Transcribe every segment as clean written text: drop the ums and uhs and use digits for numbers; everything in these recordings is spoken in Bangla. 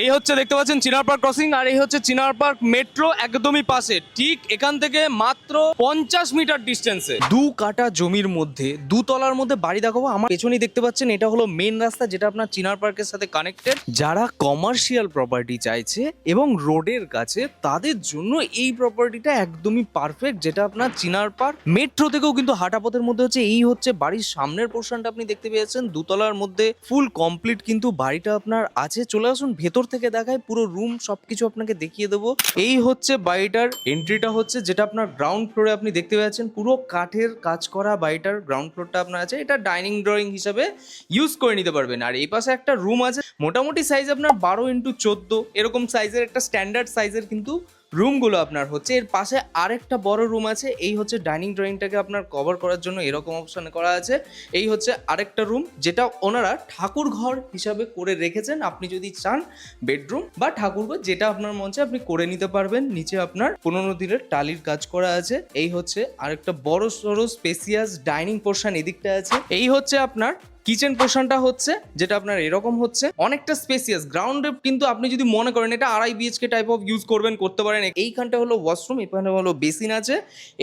এই হচ্ছে দেখতে পাচ্ছেন চিনার পার্ক ক্রসিং, আর এই হচ্ছে চিনার পার্ক মেট্রো একদমই পাশে, ঠিক এখান থেকে মাত্র 50 মিটার ডিস্টেন্সে। 2 কাঠা জমির মধ্যে 2 তলার মধ্যে বাড়ি দেখাবো। আমার পেছনেই দেখতে পাচ্ছেন এটা হলো মেন রাস্তা, যেটা আপনার চিনার পার্কের সাথে কানেক্টেড। যারা কমার্শিয়াল প্রপার্টি চাইছে এবং রোডের কাছে, তাদের জন্য এই প্রপার্টিটা একদমই পারফেক্ট, যেটা আপনার চিনার পার্ক মেট্রো থেকেও কিন্তু হাঁটা পথের মধ্যে হচ্ছে। এই হচ্ছে বাড়ির সামনের পোর্শনটা আপনি দেখতে পেয়েছেন, 2 তলার মধ্যে ফুল কমপ্লিট কিন্তু বাড়িটা আপনার আছে। চলে আসুন ভেতর থেকে দেখায়, পুরো রুম সবকিছু আপনাকে দেখিয়ে দেবো। এই হচ্ছে বাড়িটার এন্ট্রিটা হচ্ছে, যেটা আপনার গ্রাউন্ড ফ্লোরে আপনি দেখতে পাচ্ছেন, পুরো কাঠের কাজ করা বাড়িটার গ্রাউন্ড ফ্লোরটা আপনার আছে। এটা ডাইনিং ড্রয়িং হিসাবে ইউজ করে নিতে পারবেন। আর এই পাশে একটা রুম আছে, মোটামুটি সাইজ আপনার 12x14 এরকম সাইজের, একটা স্ট্যান্ডার্ড সাইজের কিন্তু রুমগুলো আপনার হচ্ছে। এর পাশে আরেকটা বড় রুম আছে। এই হচ্ছে ডাইনিং ড্রয়িংটাকে আপনার কভার করার জন্য এরকম অপশন করা আছে। এই হচ্ছে আরেকটা রুম, যেটা ওনারা ঠাকুর ঘর হিসাবে করে রেখেছেন। আপনি যদি চান বেডরুম বা ঠাকুর ঘর, যেটা আপনার মন চায় আপনি করে নিতে পারবেন। নিচে আপনার 15 দিনের টালির কাজ করা আছে। এই হচ্ছে আরেকটা বড় সড়ো স্পেসিয়াস ডাইনিং পোর্শন এদিকটা আছে। এই হচ্ছে আপনার কিচেন পোর্শনটা হচ্ছে, যেটা আপনার এরকম হচ্ছে, অনেকটা স্পেসিয়াস। গ্রাউন্ডে কিন্তু আপনি যদি মনে করেন এটা 2.5 BHK টাইপ অফ ইউজ করবেন, করতে পারেন। এইখানটা হলো ওয়াশরুম, এখানে হলো বেসিন আছে।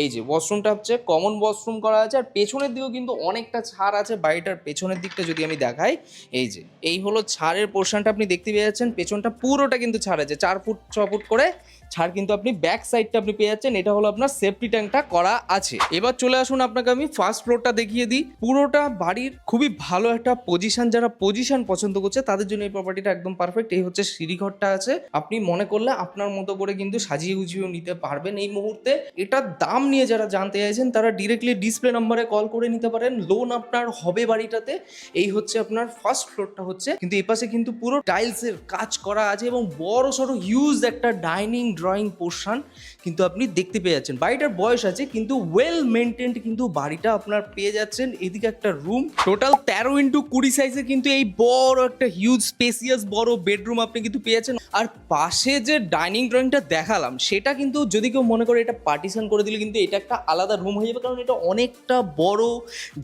এই যে ওয়াশরুমটা হচ্ছে কমন ওয়াশরুম করা আছে। আর পেছনের দিকেও কিন্তু অনেকটা ছাড় আছে। বাড়িটার পেছনের দিকটা যদি আমি দেখাই, এই যে এই হলো ছাড়ের পোর্শনটা আপনি দেখতে পেয়ে যাচ্ছেন। পেছনটা পুরোটা কিন্তু ছাড় আছে, 4 ফুট 6 ফুট করে ছাড় কিন্তু আপনি ব্যাক সাইডটা আপনি পেয়ে যাচ্ছেন। এটা হলো আপনার সেফটি ট্যাঙ্কটা করা আছে। এবার চলে আসুন, আপনাকে আমি ফার্স্ট ফ্লোরটা দেখিয়ে দিই। পুরোটা বাড়ির খুবই ভালো একটা পজিশন, যারা পজিশন পছন্দ করছে তাদের জন্য এই প্রপার্টিটা একদম পারফেক্ট। এই হচ্ছে সিঁড়িঘরটা আছে, আপনি মনে করলে আপনার মতো করে কিন্তু সাজিয়ে গুছিয়েও নিতে পারবেন এই মুহূর্তে। এটার দাম নিয়ে যারা জানতে চাইছেন তারা ডিরেক্টলি ডিসপ্লে নাম্বারে কল করে নিতে পারেন, লোন আপনার হবে বাড়িটাতে। এই হচ্ছে আপনার ফার্স্ট ফ্লোরটা হচ্ছে, কিন্তু এই পাশে কিন্তু পুরো টাইলসের কাজ করা আছে এবং বড় সড়ো হিউজ একটা ডাইনিং ড্রয়িং পোর্শন কিন্তু আপনি দেখতে পেয়ে যাচ্ছেন। বাড়িটার বয়স আছে কিন্তু ওয়েল মেনটেন্ড কিন্তু বাড়িটা আপনার পেয়ে যাচ্ছেন। এদিকে একটা রুম, টোটাল 13x20 সাইজে কিন্তু এই বড় একটা হিউজ স্পেসিয়াস বড় বেডরুম আপনি কিন্তু পেয়ে যাচ্ছেন। আর পাশে যে ডাইনিং ড্রয়িংটা দেখালাম, সেটা কিন্তু যদি কেউ মনে করে এটা পার্টিশন করে দিলে কিন্তু এটা একটা আলাদা রুম হয়ে যাবে, কারণ এটা অনেকটা বড়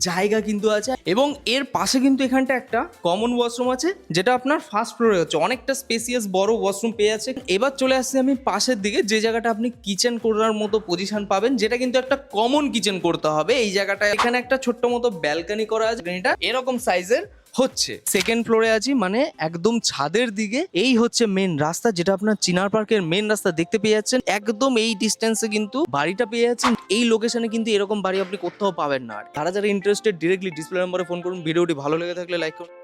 জায়গা কিন্তু আছে। এবং এর পাশে কিন্তু এখানটা একটা কমন ওয়াশরুম আছে, যেটা আপনার ফার্স্ট ফ্লোরে হচ্ছে। অনেকটা স্পেসিয়াস বড় ওয়াশরুম পেয়ে যাচ্ছে। এবার চলে আসছি আমি পাশের দিকে, যে জায়গাটা আপনি কিচেন করার মতো পজিশন পাবেন, যেটা কিন্তু একটা কমন কিচেন করতে হবে। এই জায়গাটা এখানে একটা ছোট্ট মতো ব্যালকনি করা আছে, এটা এরকম সাইজের হচ্ছে। সেকেন্ড ফ্লোরে আছি, মানে একদম ছাদের দিকে। এই হচ্ছে মেন রাস্তা, যেটা আপনার চিনার পার্কের মেন রাস্তা দেখতে পেয়ে যাচ্ছেন। একদম এই ডিস্টেন্সে কিন্তু বাড়িটা পেয়ে যাচ্ছেন। এই লোকেশনে কিন্তু এরকম বাড়ি আপনি কোথাও পাবেন না। আর যারা যারা ইন্টারেস্টেড ডিরেক্টলি ডিসপ্লে নাম্বারে ফোন করুন। ভিডিওটি ভালো লেগে থাকলে লাইক করুন।